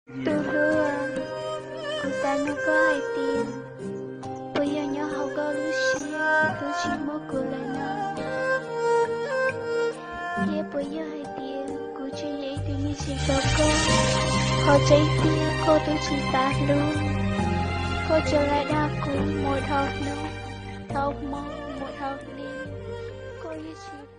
Tôi đưa cô ta nó có ai tiền bây giờ nhớ hầu có lúc chỉ mất cô lại nó ye bây giờ hay tiền cô chỉ vậy thì như chỉ có cô họ cháy tiền cô tôi chỉ ta luôn cô trở lại đa cũ một học nữa học mong một học đi cô như chỉ